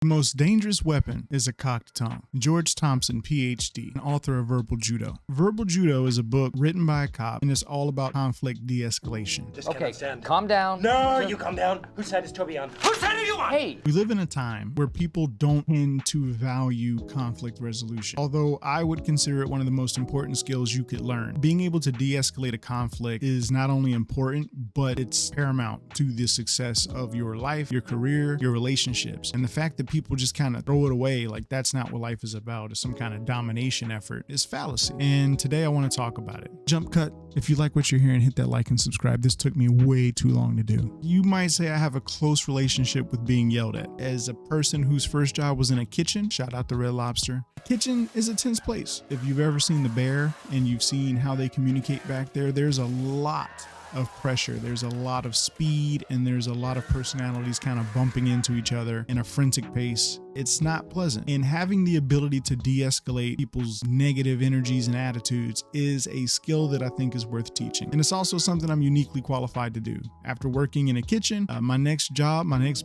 The most dangerous weapon is a cocked tongue. George Thompson, PhD, and author of Verbal Judo. Verbal Judo is a book written by a cop, and it's all about conflict de-escalation. Okay, calm down. No, you calm down. Whose side is Toby on? Whose side are you on? Hey! We live in a time where people don't tend to value conflict resolution, although I would consider it one of the most important skills you could learn. Being able to de-escalate a conflict is not only important, but it's paramount to the success of your life, your career, your relationships. And the fact that people just kind of throw it away like that's not what life is about, it's some kind of domination effort, is fallacy. And today I want to talk about it. Jump cut. If you like what you're hearing, hit that like and subscribe. This took me way too long to do. You might say I have a close relationship with being yelled at. As a person whose first job was in a kitchen, shout out to Red Lobster. Kitchen is a tense place. If you've ever seen The Bear and you've seen how they communicate back there, there's a lot of pressure. There's a lot of speed and there's a lot of personalities kind of bumping into each other in a frantic pace. It's not pleasant. And having the ability to de-escalate people's negative energies and attitudes is a skill that I think is worth teaching. And it's also something I'm uniquely qualified to do. After working in a kitchen, my next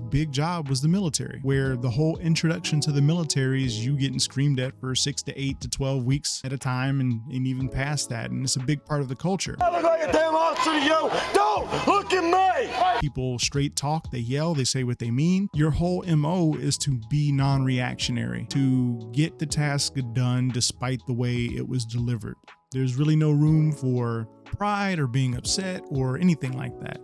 big job was the military, where the whole introduction to the military is you getting screamed at for 6 to 8 to 12 weeks at a time and even past that. And it's a big part of the culture. I look like a damn officer to you. Don't look at me. People straight talk, they yell, they say what they mean. Your whole MO is to be non-reactionary, to get the task done despite the way it was delivered. There's really no room for pride or being upset or anything like that.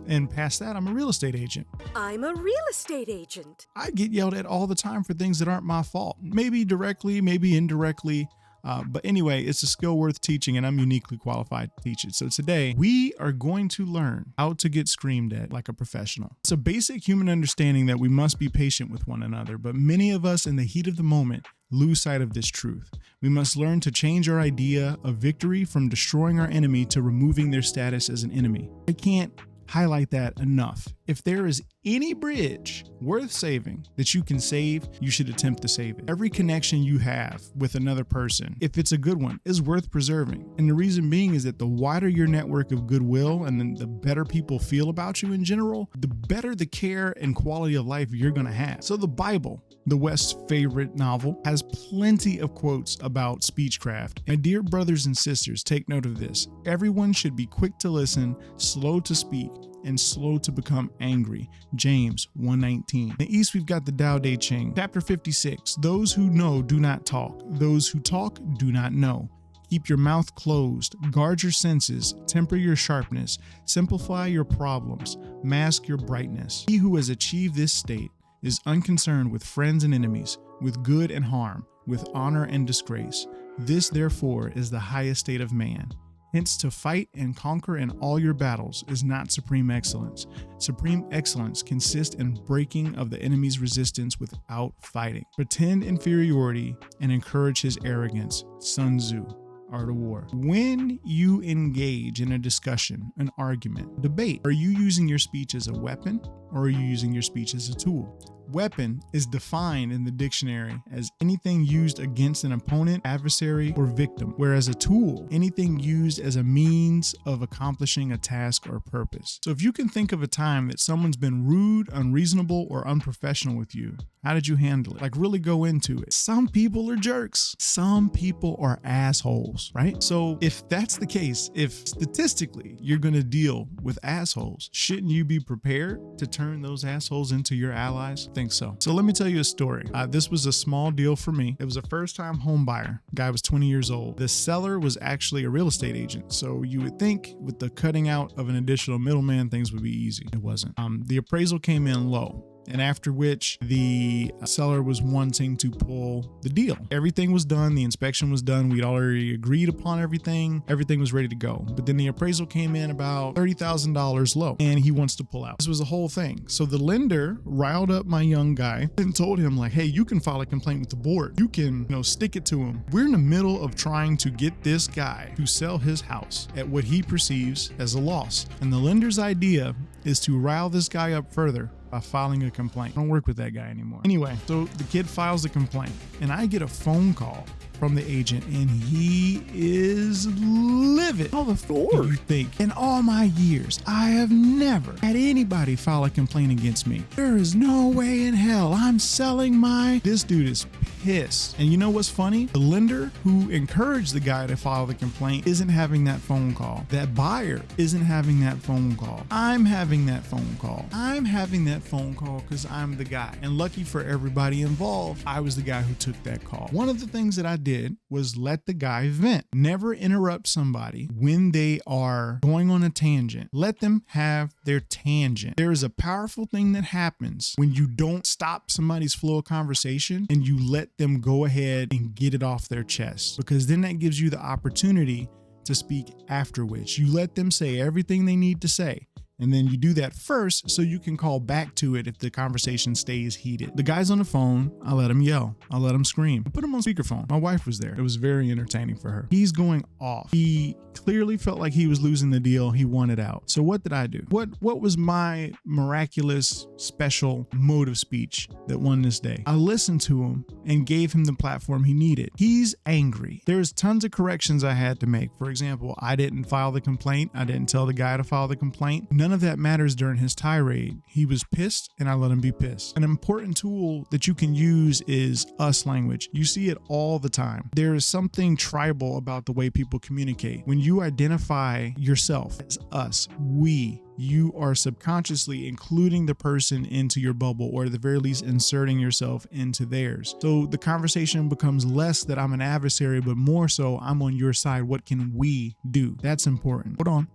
And past that, I'm a real estate agent. I'm a real estate agent. I get yelled at all the time for things that aren't my fault. Maybe directly, maybe indirectly. But anyway, it's a skill worth teaching and I'm uniquely qualified to teach it. So today we are going to learn how to get screamed at like a professional. It's a basic human understanding that we must be patient with one another, but many of us in the heat of the moment lose sight of this truth. We must learn to change our idea of victory from destroying our enemy to removing their status as an enemy. I can't highlight that enough. If there is any bridge worth saving that you can save, you should attempt to save it. Every connection you have with another person, if it's a good one, is worth preserving. And the reason being is that the wider your network of goodwill and then the better people feel about you in general, the better the care and quality of life you're going to have. So the Bible, the West's favorite novel, has plenty of quotes about speechcraft. My dear brothers and sisters, take note of this. Everyone should be quick to listen, slow to speak, and slow to become angry. James 1:19. In the East, we've got the Tao Te Ching. Chapter 56. Those who know do not talk. Those who talk do not know. Keep your mouth closed. Guard your senses. Temper your sharpness. Simplify your problems. Mask your brightness. He who has achieved this state is unconcerned with friends and enemies, with good and harm, with honor and disgrace. This, therefore, is the highest state of man. Hence, to fight and conquer in all your battles is not supreme excellence. Supreme excellence consists in breaking of the enemy's resistance without fighting. Pretend inferiority and encourage his arrogance. Sun Tzu, Art of War. When you engage in a discussion, an argument, debate, are you using your speech as a weapon or are you using your speech as a tool? Weapon is defined in the dictionary as anything used against an opponent, adversary, or victim, whereas a tool, anything used as a means of accomplishing a task or purpose. So if you can think of a time that someone's been rude, unreasonable, or unprofessional with you, how did you handle it? Like really go into it. Some people are jerks. Some people are assholes, right? So if that's the case, if statistically you're going to deal with assholes, shouldn't you be prepared to turn those assholes into your allies? I think so. So let me tell you a story. This was a small deal for me. It was a first-time home buyer. Guy was 20 years old. The seller was actually a real estate agent. So you would think with the cutting out of an additional middleman, things would be easy. It wasn't. The appraisal came in low. And after which the seller was wanting to pull the deal. Everything was done. The inspection was done. We'd already agreed upon everything. Everything was ready to go. But then the appraisal came in about $30,000 low and he wants to pull out. This was a whole thing. So the lender riled up my young guy and told him like, hey, you can file a complaint with the board. You can, stick it to him. We're in the middle of trying to get this guy to sell his house at what he perceives as a loss. And the lender's idea is to rile this guy up further by filing a complaint. I don't work with that guy anymore. Anyway, so the kid files a complaint and I get a phone call from the agent, and he is livid. How the fuck do you think? In all my years, I have never had anybody file a complaint against me. There is no way in hell I'm selling my... This dude is pissed. And you know what's funny? The lender who encouraged the guy to file the complaint isn't having that phone call. That buyer isn't having that phone call. I'm having that phone call. I'm having that phone call because I'm the guy. And lucky for everybody involved, I was the guy who took that call. One of the things that I did was let the guy vent. Never interrupt somebody when they are going on a tangent. Let them have their tangent. There is a powerful thing that happens when you don't stop somebody's flow of conversation and you let them go ahead and get it off their chest, because then that gives you the opportunity to speak after which. You let them say everything they need to say. And then you do that first so you can call back to it if the conversation stays heated. The guy's on the phone. I let him yell. I let him scream. I put him on speakerphone. My wife was there. It was very entertaining for her. He's going off. He clearly felt like he was losing the deal. He wanted out. So what did I do? What was my miraculous, special mode of speech that won this day? I listened to him and gave him the platform he needed. He's angry. There's tons of corrections I had to make. For example, I didn't file the complaint. I didn't tell the guy to file the complaint. None of that matters during his tirade. He was pissed and I let him be pissed. An important tool that you can use is us language. You see it all the time. There is something tribal about the way people communicate. When you identify yourself as us, we, you are subconsciously including the person into your bubble, or at the very least inserting yourself into theirs. So the conversation becomes less that I'm an adversary, but more so I'm on your side. What can we do? That's important. Hold on.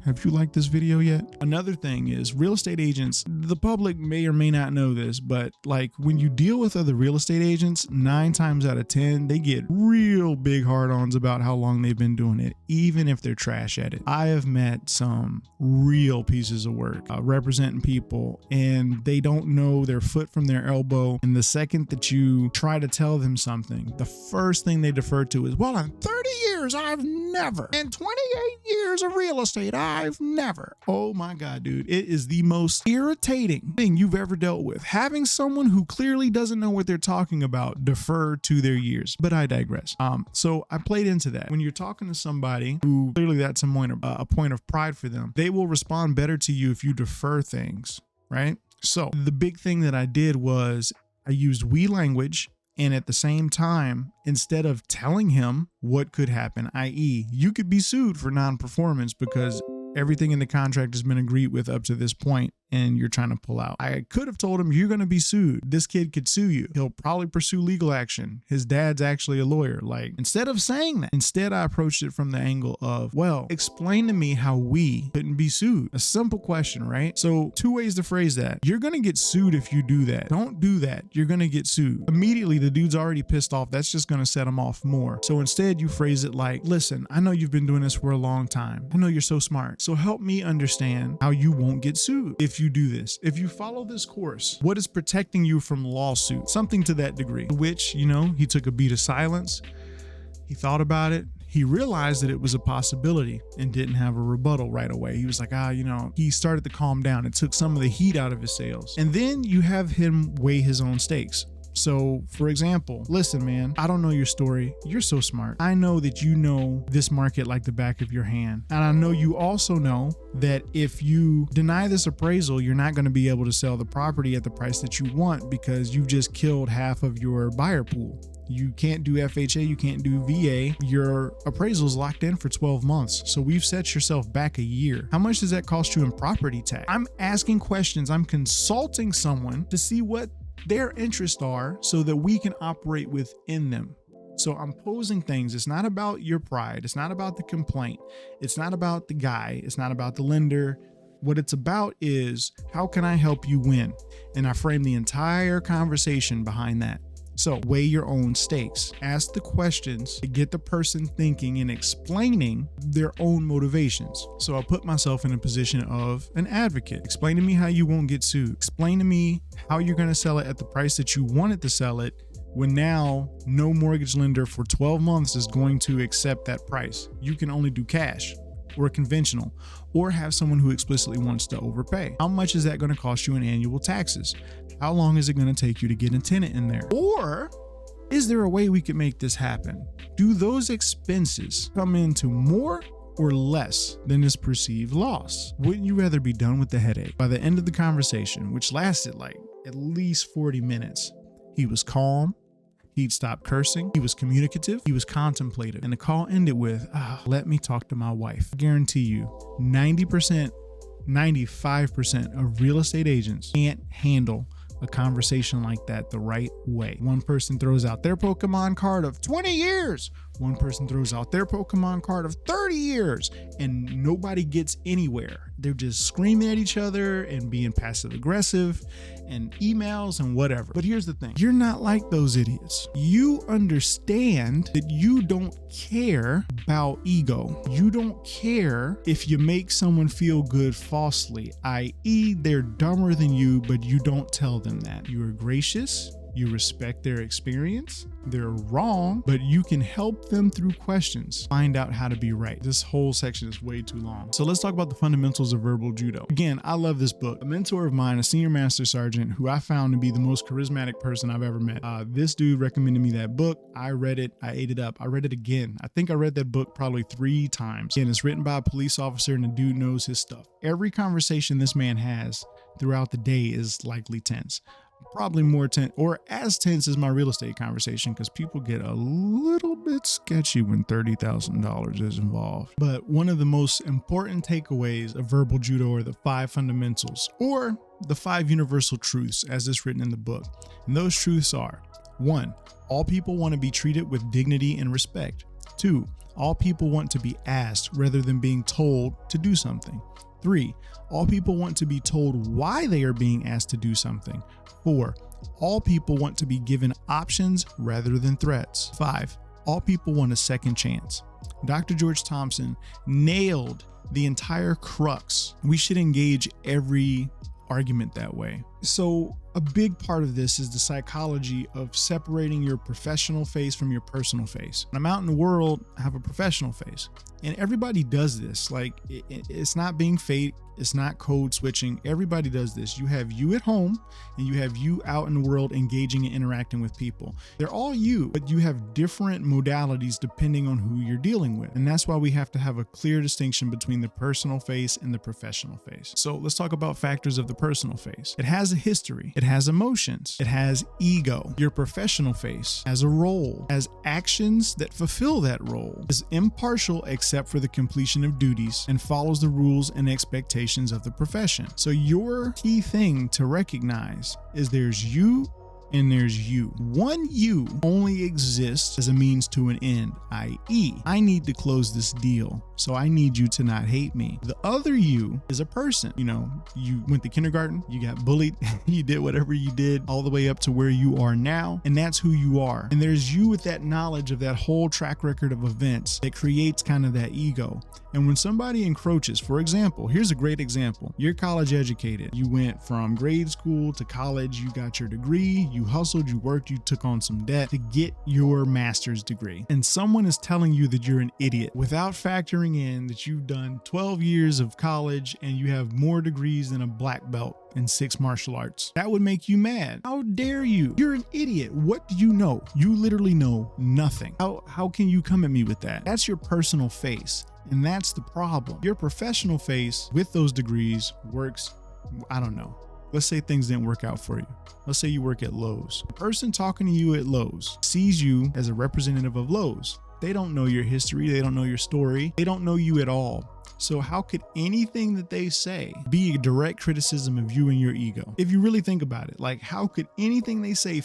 Have you liked this video yet? Another thing is real estate agents, the public may or may not know this, but like when you deal with other real estate agents, 9 times out of 10, they get real big hard-ons about how long they've been doing it, even if they're trash at it. I have met some real pieces of work representing people, and they don't know their foot from their elbow. And the second that you try to tell them something, the first thing they defer to is, well, in 30 years, I've never. In 28 years of real estate, I've never. Oh my God, dude. It is the most irritating thing you've ever dealt with. Having someone who clearly doesn't know what they're talking about defer to their years. But I digress. So I played into that. When you're talking to somebody who clearly that's a point of pride for them, they will respond better to you if you defer things, right? So the big thing that I did was I used we language. And at the same time, instead of telling him what could happen, i.e., you could be sued for non-performance because everything in the contract has been agreed with up to this point and you're trying to pull out. I could have told him, you're going to be sued. This kid could sue you. He'll probably pursue legal action. His dad's actually a lawyer. Like, instead of saying that, instead I approached it from the angle of, well, explain to me how we couldn't be sued. A simple question, right? So 2 ways to phrase that. You're going to get sued if you do that. Don't do that. You're going to get sued. Immediately, the dude's already pissed off. That's just going to set him off more. So instead, you phrase it like, listen, I know you've been doing this for a long time. I know you're so smart. So help me understand how you won't get sued if you do this. If you follow this course, what is protecting you from lawsuit? Something to that degree. Which, you know, he took a beat of silence. He thought about it. He realized that it was a possibility and didn't have a rebuttal right away. He was like, he started to calm down. It took some of the heat out of his sails. And then you have him weigh his own stakes. So, for example, listen, man, I don't know your story. You're so smart. I know that you know this market like the back of your hand. And I know you also know that if you deny this appraisal, you're not going to be able to sell the property at the price that you want because you've just killed half of your buyer pool. You can't do FHA, you can't do VA. Your appraisal's locked in for 12 months. So we've set yourself back a year. How much does that cost you in property tax? I'm asking questions. I'm consulting someone to see what their interests are so that we can operate within them. So I'm posing things. It's not about your pride. It's not about the complaint. It's not about the guy. It's not about the lender. What it's about is, how can I help you win? And I frame the entire conversation behind that. So weigh your own stakes. Ask the questions to get the person thinking and explaining their own motivations. So I put myself in a position of an advocate. Explain to me how you won't get sued. Explain to me how you're going to sell it at the price that you wanted to sell it, when now no mortgage lender for 12 months is going to accept that price. You can only do cash or conventional, or have someone who explicitly wants to overpay. How much is that going to cost you in annual taxes? How long is it going to take you to get a tenant in there? Or Is there a way we could make this happen? Do those expenses come into more or less than his perceived loss? Wouldn't you rather be done with the headache? By the end of the conversation, which lasted like at least 40 minutes, he was calm. He'd stopped cursing. He was communicative. He was contemplative. And the call ended with, let me talk to my wife. I guarantee you 90%, 95% of real estate agents can't handle a conversation like that the right way. One person throws out their Pokemon card of 20 years. One person throws out their Pokemon card of 30 years, and nobody gets anywhere. They're just screaming at each other and being passive aggressive and emails and whatever. But here's the thing. You're not like those idiots. You understand that you don't care about ego. You don't care if you make someone feel good falsely, i.e. they're dumber than you, but you don't tell them that. You are gracious. You respect their experience. They're wrong, but you can help them through questions. Find out how to be right. This whole section is way too long. So let's talk about the fundamentals of verbal judo. Again, I love this book. A mentor of mine, a senior master sergeant, who I found to be the most charismatic person I've ever met. This dude recommended me that book. I read it. I ate it up. I read it again. I think I read that book probably 3 times. Again, it's written by a police officer, and the dude knows his stuff. Every conversation this man has throughout the day is likely tense. Probably more tense, or as tense as my real estate conversation, because people get a little bit sketchy when $30,000 is involved. But one of the most important takeaways of verbal judo are the 5 fundamentals, or the 5 universal truths, as is written in the book. And those truths are: 1, all people want to be treated with dignity and respect. 2, all people want to be asked rather than being told to do something. 3, all people want to be told why they are being asked to do something. 4, all people want to be given options rather than threats. 5, all people want a second chance. Dr. George Thompson nailed the entire crux. We should engage every argument that way. So a big part of this is the psychology of separating your professional face from your personal face. When I'm out in the world, I have a professional face. And everybody does this. Like, it's not being fake. It's not code switching. Everybody does this. You have you at home and you have you out in the world engaging and interacting with people. They're all you, but you have different modalities depending on who you're dealing with. And that's why we have to have a clear distinction between the personal face and the professional face. So let's talk about factors of the personal face. It has a history. It has emotions. It has ego. Your professional face has a role, has actions that fulfill that role, is impartial except for the completion of duties, and follows the rules and expectations of the profession. So your key thing to recognize is there's you and there's you. One you only exists as a means to an end, i.e., I need to close this deal, so I need you to not hate me. The other you is a person. You know, you went to kindergarten, you got bullied, you did whatever you did all the way up to where you are now, and that's who you are. And there's you with that knowledge of that whole track record of events that creates kind of that ego. And when somebody encroaches, for example, here's a great example. You're college educated. You went from grade school to college, you got your degree, you hustled, you worked, you took on some debt to get your master's degree. And someone is telling you that you're an idiot without factoring in that you've done 12 years of college and you have more degrees than a black belt in 6 martial arts. That would make you mad. How dare you? You're an idiot. What do you know? You literally know nothing. How can you come at me with that? That's your personal face. And that's the problem. Your professional face with those degrees works, I don't know. Let's say things didn't work out for you. Let's say you work at Lowe's. The person talking to you at Lowe's sees you as a representative of Lowe's. They don't know your history. They don't know your story. They don't know you at all. So how could anything that they say be a direct criticism of you and your ego? If you really think about it, like, how could anything they say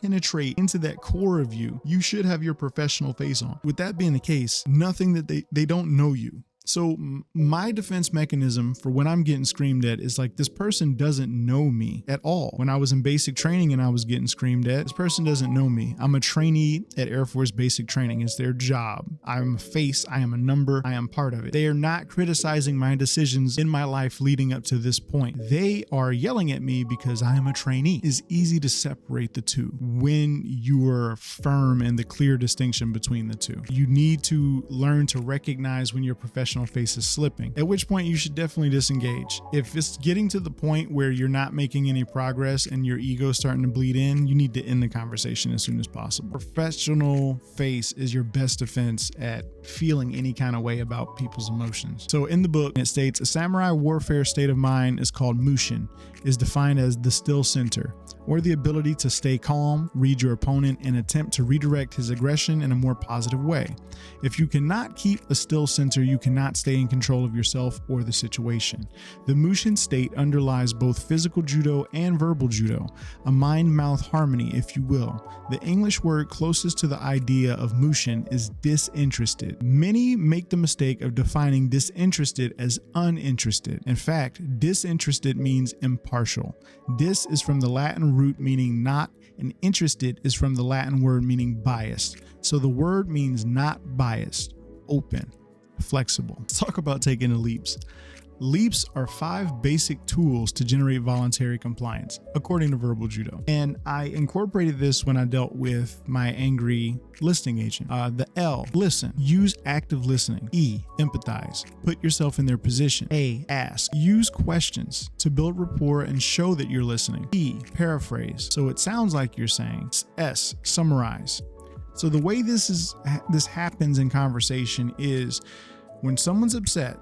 penetrate into that core of you? You should have your professional face on. With that being the case, nothing that they don't know you. So my defense mechanism for when I'm getting screamed at is like, this person doesn't know me at all. When I was in basic training and I was getting screamed at, this person doesn't know me. I'm a trainee at Air Force basic training. It's their job. I'm a face. I am a number. I am part of it. They are not criticizing my decisions in my life leading up to this point. They are yelling at me because I am a trainee. It's easy to separate the two when you are firm in the clear distinction between the two. You need to learn to recognize when your professional professional face is slipping, at which point you should definitely disengage. If it's getting to the point where you're not making any progress and your ego's starting to bleed in, you need to end the conversation as soon as possible. Professional face is your best defense at feeling any kind of way about people's emotions. So in the book, it states a samurai warfare state of mind is called mushin, is defined as the still center, or the ability to stay calm, read your opponent, and attempt to redirect his aggression in a more positive way. If you cannot keep a still center, you cannot stay in control of yourself or the situation. The mushin state underlies both physical judo and verbal judo, a mind-mouth harmony, if you will. The English word closest to the idea of mushin is disinterested. Many make the mistake of defining disinterested as uninterested. In fact, disinterested means impartial. Dis is from the Latin root meaning not, and interested is from the Latin word meaning biased. So the word means not biased, open, flexible. Let's talk about taking the leaps. Leaps are 5 basic tools to generate voluntary compliance, according to Verbal Judo. And I incorporated this when I dealt with my angry listening agent. The L, listen, use active listening. E, empathize, put yourself in their position. A, ask, use questions to build rapport and show that you're listening. E, paraphrase, so it sounds like you're saying. S, summarize. So the way this happens in conversation is when someone's upset,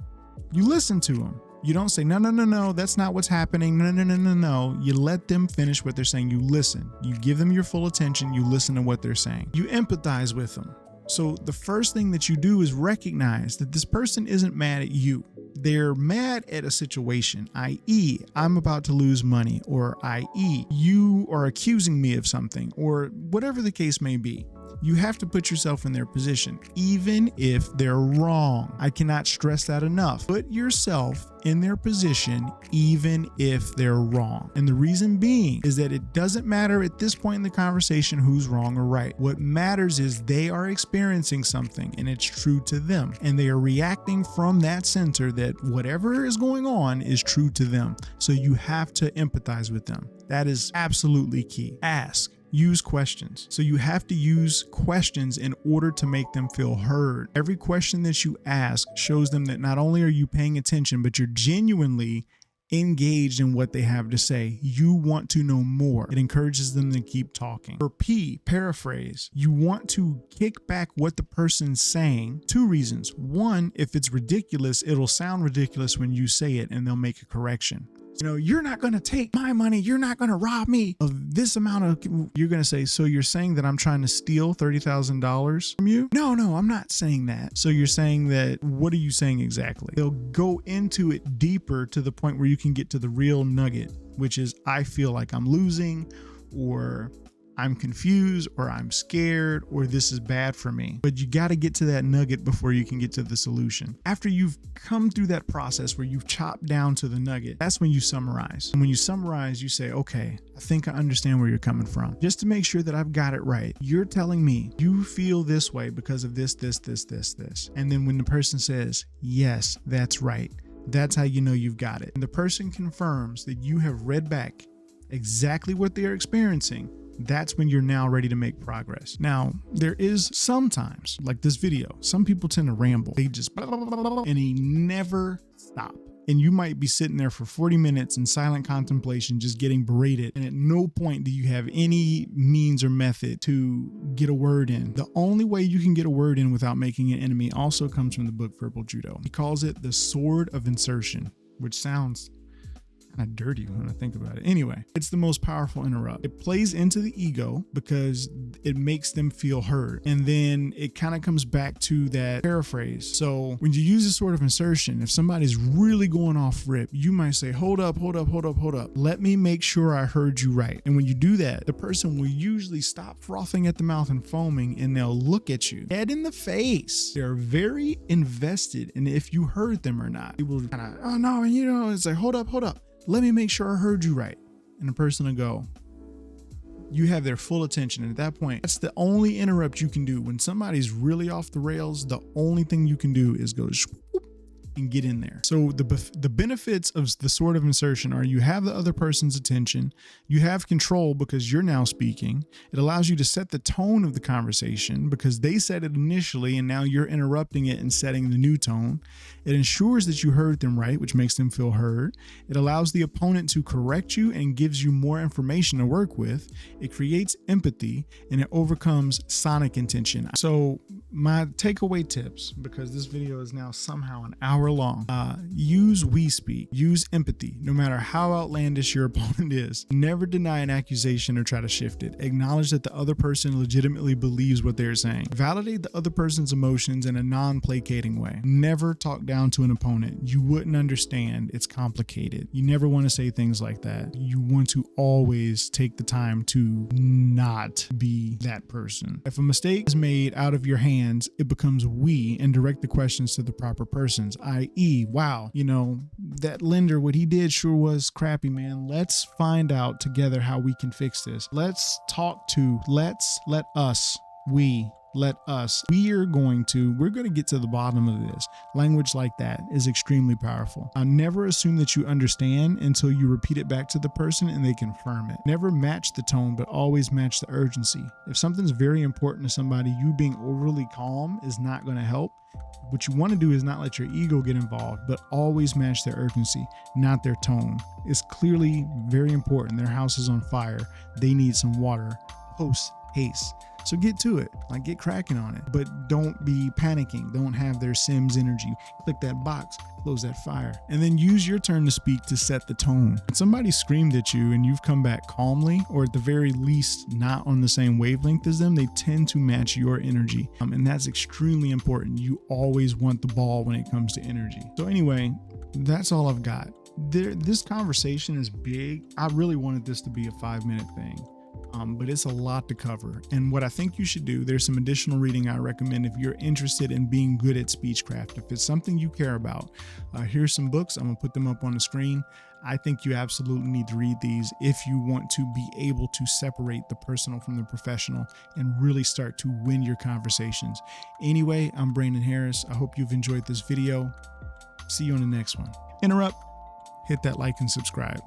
you listen to them. You don't say, no, that's not what's happening. No. You let them finish what they're saying. You listen. You give them your full attention. You listen to what they're saying. You empathize with them. So the first thing that you do is recognize that this person isn't mad at you. They're mad at a situation, i.e., I'm about to lose money, or i.e., you are accusing me of something, or whatever the case may be. You have to put yourself in their position, even if they're wrong. I cannot stress that enough. Put yourself in their position, even if they're wrong. And the reason being is that it doesn't matter at this point in the conversation who's wrong or right. What matters is they are experiencing something and it's true to them. And they are reacting from that center that whatever is going on is true to them. So you have to empathize with them. That is absolutely key. Ask. Use questions. So you have to use questions in order to make them feel heard. Every question that you ask shows them that not only are you paying attention, but you're genuinely engaged in what they have to say. You want to know more. It encourages them to keep talking. For P, paraphrase. You want to kick back what the person's saying. 2 reasons. 1, if it's ridiculous, it'll sound ridiculous when you say it and they'll make a correction. You're not going to take my money. You're not going to rob me of this amount of, you're going to say, so you're saying that I'm trying to steal $30,000 from you? No, I'm not saying that. So you're saying that, what are you saying exactly? They'll go into it deeper to the point where you can get to the real nugget, which is, I feel like I'm losing, or I'm confused, or I'm scared, or this is bad for me. But you got to get to that nugget before you can get to the solution. After you've come through that process where you've chopped down to the nugget, that's when you summarize. And when you summarize, you say, okay, I think I understand where you're coming from. Just to make sure that I've got it right, you're telling me you feel this way because of this. And then when the person says, yes, that's right, that's how you know you've got it. And the person confirms that you have read back exactly what they're experiencing. That's when you're now ready to make progress. Now, there is sometimes, like this video, some people tend to ramble. They just and he never stop. And you might be sitting there for 40 minutes in silent contemplation, just getting berated. And at no point do you have any means or method to get a word in. The only way you can get a word in without making an enemy also comes from the book Verbal Judo. He calls it the sword of insertion, which sounds kind of dirty when I think about it. Anyway, it's the most powerful interrupt. It plays into the ego because it makes them feel heard. And then it kind of comes back to that paraphrase. So when you use a sort of insertion, if somebody's really going off rip, you might say, hold up. Let me make sure I heard you right. And when you do that, the person will usually stop frothing at the mouth and foaming, and they'll look at you dead in the face. They're very invested in if you heard them or not. People kind of, oh no, it's like, hold up. Let me make sure I heard you right. And the person will go, you have their full attention. And at that point, that's the only interrupt you can do. When somebody's really off the rails, the only thing you can do is go, swoop, and get in there. So the benefits of the sort of insertion are you have the other person's attention, you have control because you're now speaking. It allows you to set the tone of the conversation because they said it initially and now you're interrupting it and setting the new tone. It ensures that you heard them right, which makes them feel heard. It allows the opponent to correct you and gives you more information to work with. It creates empathy and it overcomes sonic intention. So my takeaway tips, because this video is now somehow an hour long, use we speak, use empathy, no matter how outlandish your opponent is. Never deny an accusation or try to shift it. Acknowledge that the other person legitimately believes what they're saying. Validate the other person's emotions in a non-placating way. Never talk down to an opponent. You wouldn't understand. It's complicated. You never want to say things like that. You want to always take the time to not be that person. If a mistake is made out of your hands, it becomes we, and direct the questions to the proper persons, i.e., wow, that lender, what he did sure was crappy, man. Let's find out together how we can fix this. Let us. We're going to get to the bottom of this. Language like that is extremely powerful. Never assume that you understand until you repeat it back to the person and they confirm it. Never match the tone, but always match the urgency. If something's very important to somebody, you being overly calm is not going to help. What you want to do is not let your ego get involved, but always match their urgency, not their tone. It's clearly very important. Their house is on fire. They need some water. Post haste. So get to it, get cracking on it, but don't be panicking. Don't have their Sims energy. Click that box, close that fire, and then use your turn to speak to set the tone. When somebody screamed at you and you've come back calmly, or at the very least not on the same wavelength as them, they tend to match your energy. And that's extremely important. You always want the ball when it comes to energy. So anyway, that's all I've got. This conversation is big. I really wanted this to be a 5-minute thing. But it's a lot to cover. And what I think you should do, there's some additional reading I recommend if you're interested in being good at speechcraft. If it's something you care about, here's some books. I'm going to put them up on the screen. I think you absolutely need to read these if you want to be able to separate the personal from the professional and really start to win your conversations. Anyway, I'm Brandon Harris. I hope you've enjoyed this video. See you on the next one. Interrupt, hit that like and subscribe.